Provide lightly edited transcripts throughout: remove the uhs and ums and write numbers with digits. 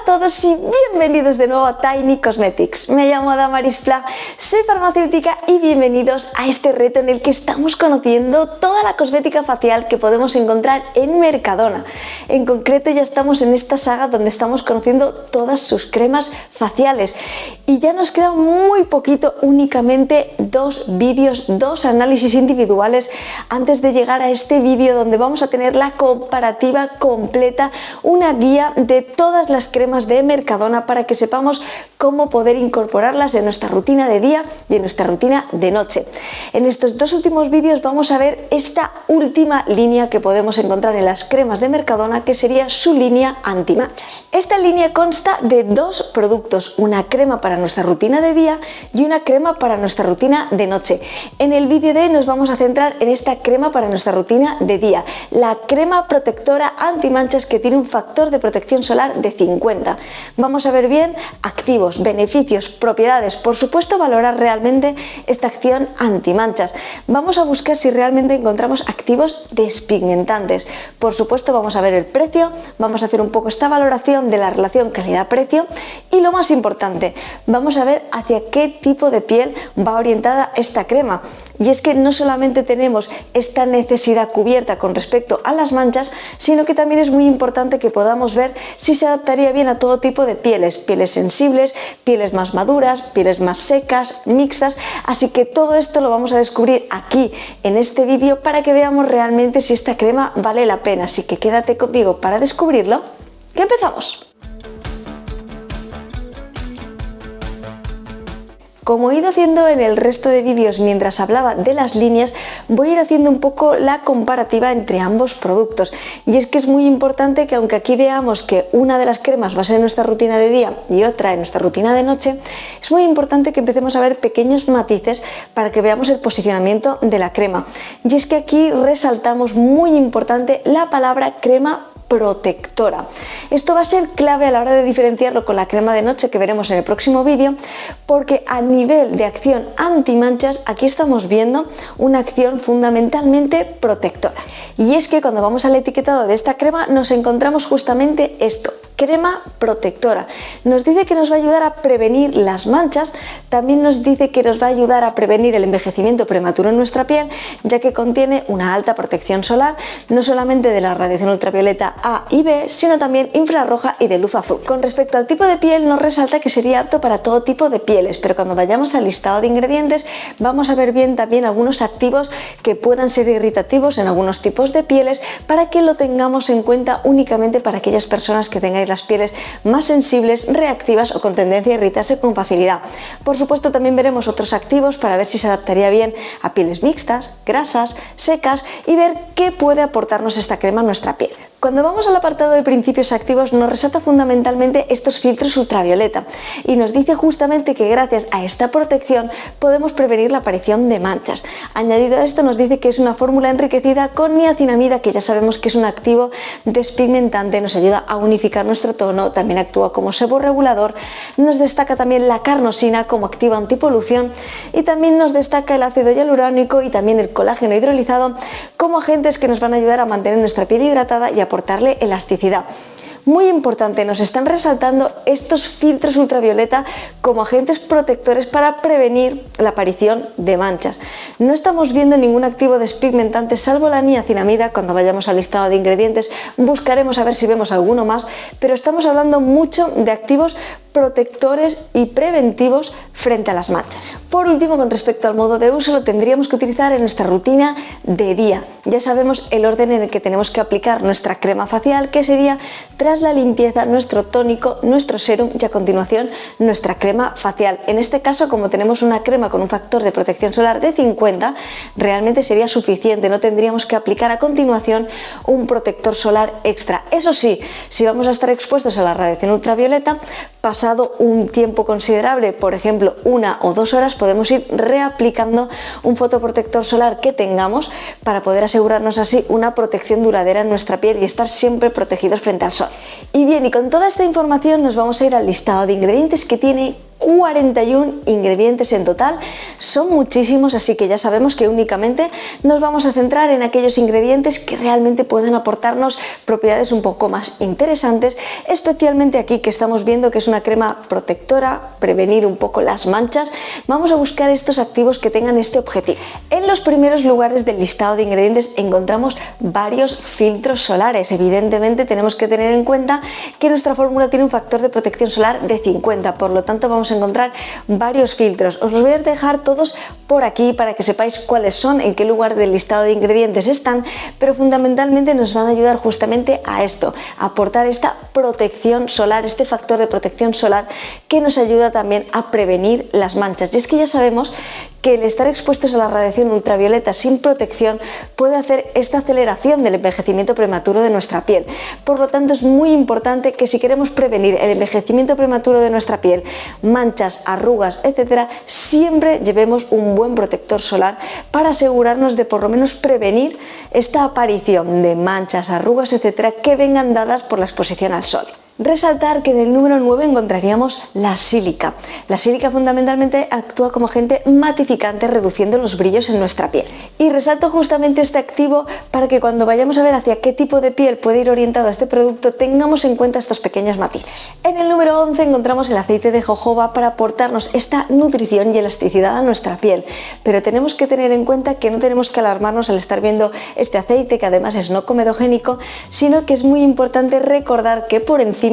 todos y bienvenidos de nuevo a Tiny Cosmetics. Me llamo Damaris Pla, soy farmacéutica y bienvenidos a este reto en el que estamos conociendo toda la cosmética facial que podemos encontrar en Mercadona. En concreto ya estamos en esta saga donde estamos conociendo todas sus cremas faciales y ya nos queda muy poquito, únicamente dos vídeos, dos análisis individuales antes de llegar a este vídeo donde vamos a tener la comparativa completa, una guía de todas las cremas de Mercadona para que sepamos cómo poder incorporarlas en nuestra rutina de día y en nuestra rutina de noche. En estos dos últimos vídeos vamos a ver esta última línea que podemos encontrar en las cremas de Mercadona, que sería su línea antimanchas. Esta línea consta de dos productos, una crema para nuestra rutina de día y una crema para nuestra rutina de noche. En el vídeo de hoy nos vamos a centrar en esta crema para nuestra rutina de día, la crema protectora antimanchas que tiene un factor de protección solar de 50. Vamos a ver bien activos, beneficios, propiedades, por supuesto valorar realmente esta acción antimanchas. Vamos a buscar si realmente encontramos activos despigmentantes. Por supuesto vamos a ver el precio, vamos a hacer un poco esta valoración de la relación calidad-precio y lo más importante, vamos a ver hacia qué tipo de piel va orientada esta crema. Y es que no solamente tenemos esta necesidad cubierta con respecto a las manchas, sino que también es muy importante que podamos ver si se adaptaría bien a todo tipo de pieles, pieles sensibles, pieles más maduras, pieles más secas, mixtas, así que todo esto lo vamos a descubrir aquí en este vídeo para que veamos realmente si esta crema vale la pena, así que quédate conmigo para descubrirlo, que empezamos. Como he ido haciendo en el resto de vídeos mientras hablaba de las líneas, voy a ir haciendo un poco la comparativa entre ambos productos. Y es que es muy importante que aunque aquí veamos que una de las cremas va a ser en nuestra rutina de día y otra en nuestra rutina de noche, es muy importante que empecemos a ver pequeños matices para que veamos el posicionamiento de la crema. Y es que aquí resaltamos muy importante la palabra crema protectora. Esto va a ser clave a la hora de diferenciarlo con la crema de noche que veremos en el próximo vídeo, porque a nivel de acción antimanchas aquí estamos viendo una acción fundamentalmente protectora. Y es que cuando vamos al etiquetado de esta crema nos encontramos justamente esto: crema protectora. Nos dice que nos va a ayudar a prevenir las manchas, también nos dice que nos va a ayudar a prevenir el envejecimiento prematuro en nuestra piel, ya que contiene una alta protección solar, no solamente de la radiación ultravioleta A y B, sino también infrarroja y de luz azul. Con respecto al tipo de piel, nos resalta que sería apto para todo tipo de pieles, pero cuando vayamos al listado de ingredientes vamos a ver bien también algunos activos que puedan ser irritativos en algunos tipos de pieles, para que lo tengamos en cuenta únicamente para aquellas personas que tengáis las pieles más sensibles, reactivas o con tendencia a irritarse con facilidad. Por supuesto también veremos otros activos para ver si se adaptaría bien a pieles mixtas, grasas, secas y ver qué puede aportarnos esta crema a nuestra piel. Cuando vamos al apartado de principios activos nos resalta fundamentalmente estos filtros ultravioleta y nos dice justamente que gracias a esta protección podemos prevenir la aparición de manchas. Añadido a esto nos dice que es una fórmula enriquecida con niacinamida, que ya sabemos que es un activo despigmentante, nos ayuda a unificar nuestro tono, también actúa como seborregulador, nos destaca también la carnosina como activo antipolución y también nos destaca el ácido hialurónico y también el colágeno hidrolizado como agentes que nos van a ayudar a mantener nuestra piel hidratada y aportarle elasticidad. Muy importante, nos están resaltando estos filtros ultravioleta como agentes protectores para prevenir la aparición de manchas. No estamos viendo ningún activo despigmentante salvo la niacinamida. Cuando vayamos al listado de ingredientes buscaremos a ver si vemos alguno más, pero estamos hablando mucho de activos protectores y preventivos frente a las manchas. Por último, con respecto al modo de uso, lo tendríamos que utilizar en nuestra rutina de día. Ya sabemos el orden en el que tenemos que aplicar nuestra crema facial, que sería tras la limpieza nuestro tónico, nuestro serum y a continuación nuestra crema facial. En este caso, como tenemos una crema con un factor de protección solar de 50, realmente sería suficiente, no tendríamos que aplicar a continuación un protector solar extra. Eso sí, si vamos a estar expuestos a la radiación ultravioleta, pasado un tiempo considerable, por ejemplo 1 o 2 horas, podemos ir reaplicando un fotoprotector solar que tengamos para poder asegurarnos así una protección duradera en nuestra piel y estar siempre protegidos frente al sol. Y bien, y con toda esta información nos vamos a ir al listado de ingredientes, que tiene 41 ingredientes en total, son muchísimos, así que ya sabemos que únicamente nos vamos a centrar en aquellos ingredientes que realmente pueden aportarnos propiedades un poco más interesantes, especialmente aquí que estamos viendo que es una crema protectora, prevenir un poco las manchas. Vamos a buscar estos activos que tengan este objetivo. En los primeros lugares del listado de ingredientes encontramos varios filtros solares. Evidentemente tenemos que tener en cuenta que nuestra fórmula tiene un factor de protección solar de 50, por lo tanto vamos a encontrar varios filtros. Os los voy a dejar todos por aquí para que sepáis cuáles son, en qué lugar del listado de ingredientes están, pero fundamentalmente nos van a ayudar justamente a esto, a aportar esta protección solar, este factor de protección solar que nos ayuda también a prevenir las manchas. Y es que ya sabemos que el estar expuestos a la radiación ultravioleta sin protección puede hacer esta aceleración del envejecimiento prematuro de nuestra piel. Por lo tanto, es muy importante que si queremos prevenir el envejecimiento prematuro de nuestra piel, manchas, arrugas, etcétera, siempre llevemos un buen protector solar para asegurarnos de por lo menos prevenir esta aparición de manchas, arrugas, etcétera, que vengan dadas por la exposición al sol. Resaltar que en el número 9 encontraríamos la sílica. La sílica fundamentalmente actúa como agente matificante, reduciendo los brillos en nuestra piel. Y resalto justamente este activo para que cuando vayamos a ver hacia qué tipo de piel puede ir orientado a este producto, tengamos en cuenta estos pequeños matices. En el número 11 encontramos el aceite de jojoba para aportarnos esta nutrición y elasticidad a nuestra piel. Pero tenemos que tener en cuenta que no tenemos que alarmarnos al estar viendo este aceite, que además es no comedogénico, sino que es muy importante recordar que por encima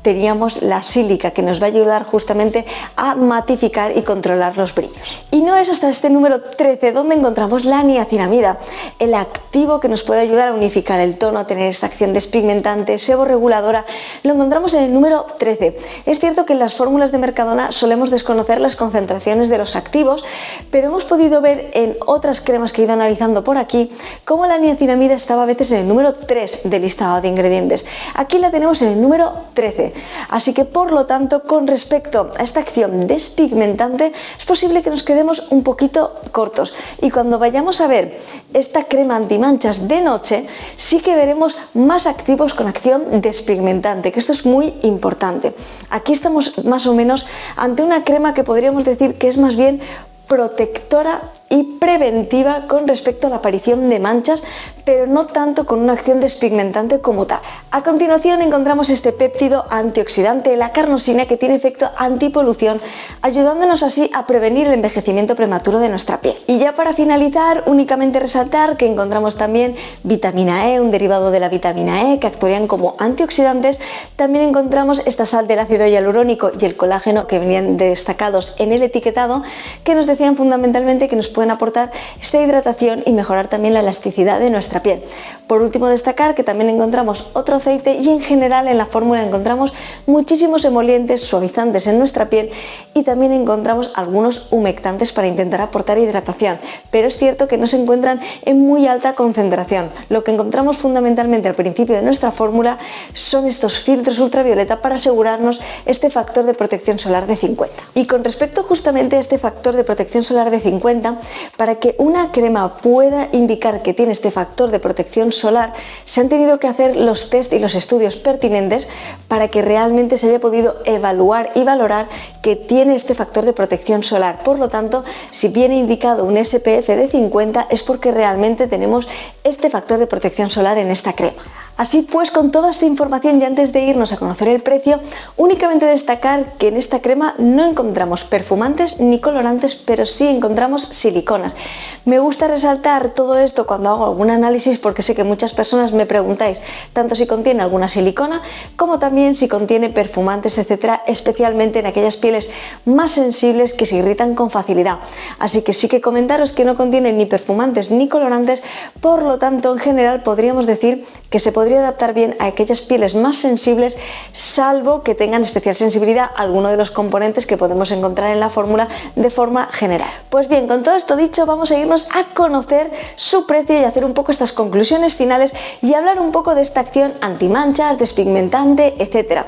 teníamos la sílica, que nos va a ayudar justamente a matificar y controlar los brillos. Y no es hasta este número 13 donde encontramos la niacinamida, el activo que nos puede ayudar a unificar el tono, a tener esta acción despigmentante, seborreguladora. Lo encontramos en el número 13. Es cierto que en las fórmulas de Mercadona solemos desconocer las concentraciones de los activos, pero hemos podido ver en otras cremas que he ido analizando por aquí cómo la niacinamida estaba a veces en el número 3 del listado de ingredientes. Aquí la tenemos en el número 13, así que por lo tanto con respecto a esta acción despigmentante es posible que nos quedemos un poquito cortos, y cuando vayamos a ver esta crema antimanchas de noche sí que veremos más activos con acción despigmentante, que esto es muy importante. Aquí estamos más o menos ante una crema que podríamos decir que es más bien protectora y preventiva con respecto a la aparición de manchas, pero no tanto con una acción despigmentante como tal. A continuación encontramos este péptido antioxidante, la carnosina, que tiene efecto antipolución, ayudándonos así a prevenir el envejecimiento prematuro de nuestra piel. Y ya para finalizar, únicamente resaltar que encontramos también vitamina E, un derivado de la vitamina E, que actuarían como antioxidantes. También encontramos esta sal del ácido hialurónico y el colágeno, que venían destacados en el etiquetado, que nos decían fundamentalmente que nos pueden aportar esta hidratación y mejorar también la elasticidad de nuestra piel. Por último, destacar que también encontramos otro aceite, y en general en la fórmula encontramos muchísimos emolientes, suavizantes en nuestra piel, y también encontramos algunos humectantes para intentar aportar hidratación, pero es cierto que no se encuentran en muy alta concentración. Lo que encontramos fundamentalmente al principio de nuestra fórmula son estos filtros ultravioleta para asegurarnos este factor de protección solar de 50. Y con respecto justamente a este factor de protección solar de 50, para que una crema pueda indicar que tiene este factor de protección solar, se han tenido que hacer los test y los estudios pertinentes para que realmente se haya podido evaluar y valorar que tiene este factor de protección solar. Por lo tanto, si viene indicado un SPF de 50 es porque realmente tenemos este factor de protección solar en esta crema. Así pues, con toda esta información y antes de irnos a conocer el precio, únicamente destacar que en esta crema no encontramos perfumantes ni colorantes, pero sí encontramos siliconas. Me gusta resaltar todo esto cuando hago algún análisis, porque sé que muchas personas me preguntáis tanto si contiene alguna silicona como también si contiene perfumantes, etcétera, especialmente en aquellas pieles más sensibles que se irritan con facilidad. Así que sí que comentaros que no contiene ni perfumantes ni colorantes, por lo tanto en general podríamos decir que se podría adaptar bien a aquellas pieles más sensibles, salvo que tengan especial sensibilidad a alguno de los componentes que podemos encontrar en la fórmula de forma general. Pues bien, con todo esto dicho, vamos a irnos a conocer su precio y hacer un poco estas conclusiones finales y hablar un poco de esta acción antimanchas, despigmentante, etcétera.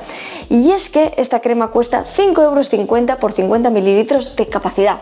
Y es que esta crema cuesta 5,50 € por 50 mililitros de capacidad.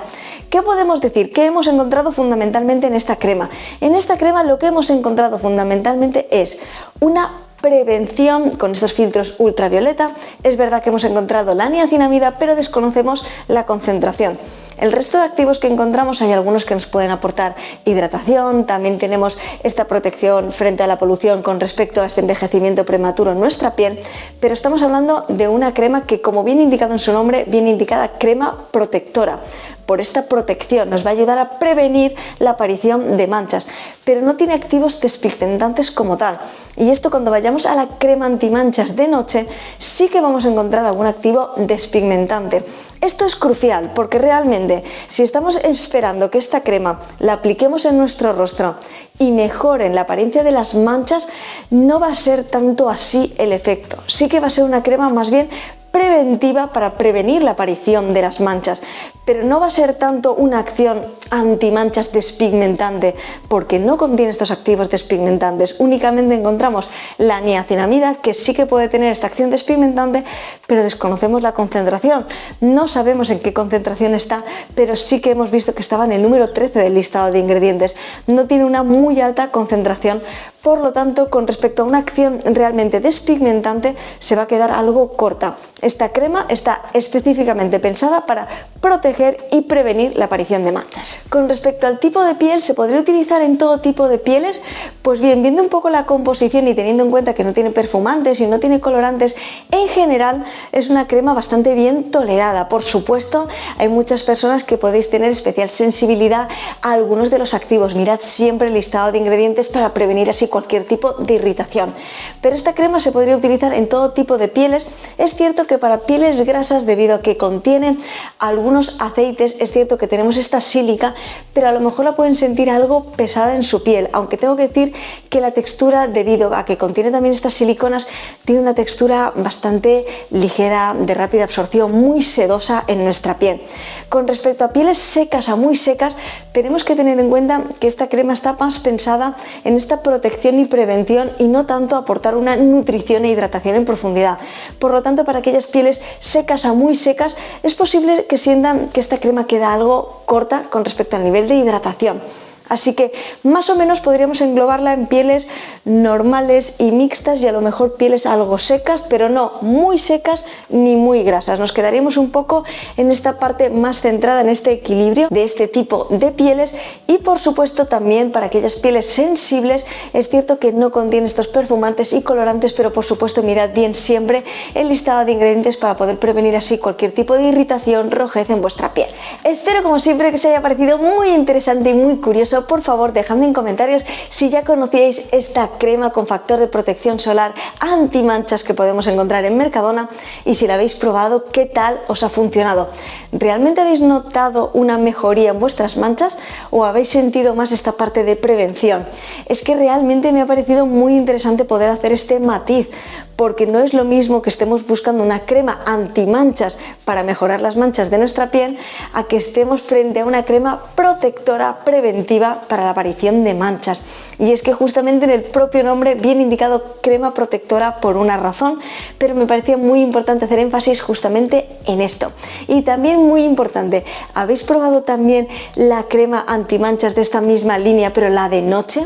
¿Qué podemos decir? ¿Qué hemos encontrado fundamentalmente en esta crema? En esta crema lo que hemos encontrado fundamentalmente es una prevención con estos filtros ultravioleta. Es verdad que hemos encontrado la niacinamida, pero desconocemos la concentración. El resto de activos que encontramos, hay algunos que nos pueden aportar hidratación, también tenemos esta protección frente a la polución con respecto a este envejecimiento prematuro en nuestra piel, pero estamos hablando de una crema que, como viene indicado en su nombre, viene indicada crema protectora. Por esta protección nos va a ayudar a prevenir la aparición de manchas, pero no tiene activos despigmentantes como tal. Y esto, cuando vayamos a la crema antimanchas de noche, sí que vamos a encontrar algún activo despigmentante. Esto es crucial porque realmente, si estamos esperando que esta crema la apliquemos en nuestro rostro y mejoren la apariencia de las manchas, no va a ser tanto así el efecto. Sí que va a ser una crema más bien preventiva para prevenir la aparición de las manchas, pero no va a ser tanto una acción antimanchas despigmentante, porque no contiene estos activos despigmentantes. Únicamente encontramos la niacinamida, que sí que puede tener esta acción despigmentante, pero desconocemos la concentración. No sabemos en qué concentración está, pero sí que hemos visto que estaba en el número 13 del listado de ingredientes. No tiene una muy alta concentración, por lo tanto, con respecto a una acción realmente despigmentante, se va a quedar algo corta. Esta crema está específicamente pensada para proteger y prevenir la aparición de manchas. Con respecto al tipo de piel, ¿se podría utilizar en todo tipo de pieles? Pues bien, viendo un poco la composición y teniendo en cuenta que no tiene perfumantes y no tiene colorantes, en general es una crema bastante bien tolerada. Por supuesto, hay muchas personas que podéis tener especial sensibilidad a algunos de los activos. Mirad siempre el listado de ingredientes para prevenir así cualquier tipo de irritación. Pero esta crema se podría utilizar en todo tipo de pieles. Es cierto que para pieles grasas, debido a que contiene algunos aceites, es cierto que tenemos esta sílica, pero a lo mejor la pueden sentir algo pesada en su piel, aunque tengo que decir que la textura, debido a que contiene también estas siliconas, tiene una textura bastante ligera, de rápida absorción, muy sedosa en nuestra piel. Con respecto a pieles secas a muy secas, tenemos que tener en cuenta que esta crema está más pensada en esta protección y prevención y no tanto aportar una nutrición e hidratación en profundidad. Por lo tanto, para aquellas pieles secas a muy secas, es posible que sientan que esta crema queda algo corta con respecto al nivel de hidratación. Así que más o menos podríamos englobarla en pieles normales y mixtas, y a lo mejor pieles algo secas, pero no muy secas ni muy grasas. Nos quedaríamos un poco en esta parte más centrada en este equilibrio de este tipo de pieles. Y por supuesto también para aquellas pieles sensibles, es cierto que no contiene estos perfumantes y colorantes, pero por supuesto mirad bien siempre el listado de ingredientes para poder prevenir así cualquier tipo de irritación, rojez en vuestra piel. Espero, como siempre, que os haya parecido muy interesante y muy curioso. Por favor, dejadme en comentarios si ya conocíais esta crema con factor de protección solar anti manchas que podemos encontrar en Mercadona, y si la habéis probado, qué tal os ha funcionado. ¿Realmente habéis notado una mejoría en vuestras manchas o habéis sentido más esta parte de prevención? Es que realmente me ha parecido muy interesante poder hacer este matiz, porque no es lo mismo que estemos buscando una crema antimanchas para mejorar las manchas de nuestra piel, a que estemos frente a una crema protectora preventiva para la aparición de manchas. Y es que justamente en el propio nombre viene indicado crema protectora por una razón, pero me parecía muy importante hacer énfasis justamente en esto. Y también muy importante, ¿habéis probado también la crema antimanchas de esta misma línea, pero la de noche?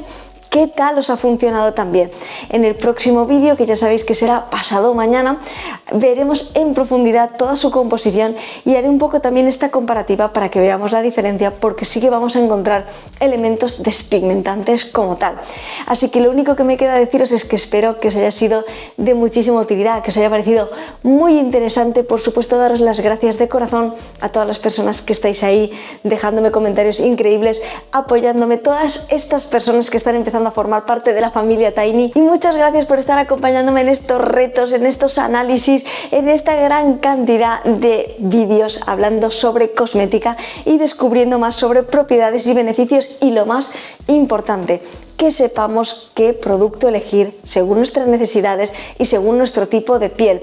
¿Qué tal os ha funcionado también? En el próximo vídeo, que ya sabéis que será pasado mañana, veremos en profundidad toda su composición y haré un poco también esta comparativa para que veamos la diferencia, porque sí que vamos a encontrar elementos despigmentantes como tal. Así que lo único que me queda deciros es que espero que os haya sido de muchísima utilidad, que os haya parecido muy interesante. Por supuesto, daros las gracias de corazón a todas las personas que estáis ahí dejándome comentarios increíbles, apoyándome, todas estas personas que están empezando a formar parte de la familia Tiny, y muchas gracias por estar acompañándome en estos retos, en estos análisis, en esta gran cantidad de vídeos hablando sobre cosmética y descubriendo más sobre propiedades y beneficios, y lo más importante, que sepamos qué producto elegir según nuestras necesidades y según nuestro tipo de piel.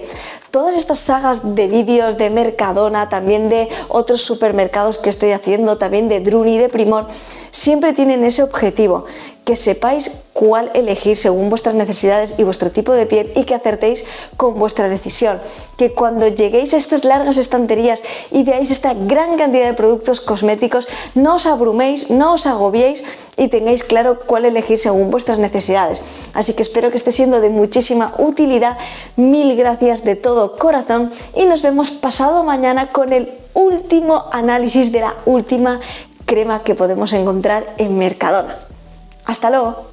Todas estas sagas de vídeos de Mercadona, también de otros supermercados que estoy haciendo, también de Druni, de Primor, siempre tienen ese objetivo, que sepáis cuál elegir según vuestras necesidades y vuestro tipo de piel y que acertéis con vuestra decisión. Que cuando lleguéis a estas largas estanterías y veáis esta gran cantidad de productos cosméticos, no os abruméis, no os agobiéis y tengáis claro cuál elegir según vuestras necesidades. Así que espero que esté siendo de muchísima utilidad. Mil gracias de todo corazón y nos vemos pasado mañana con el último análisis de la última crema que podemos encontrar en Mercadona. ¡Hasta luego!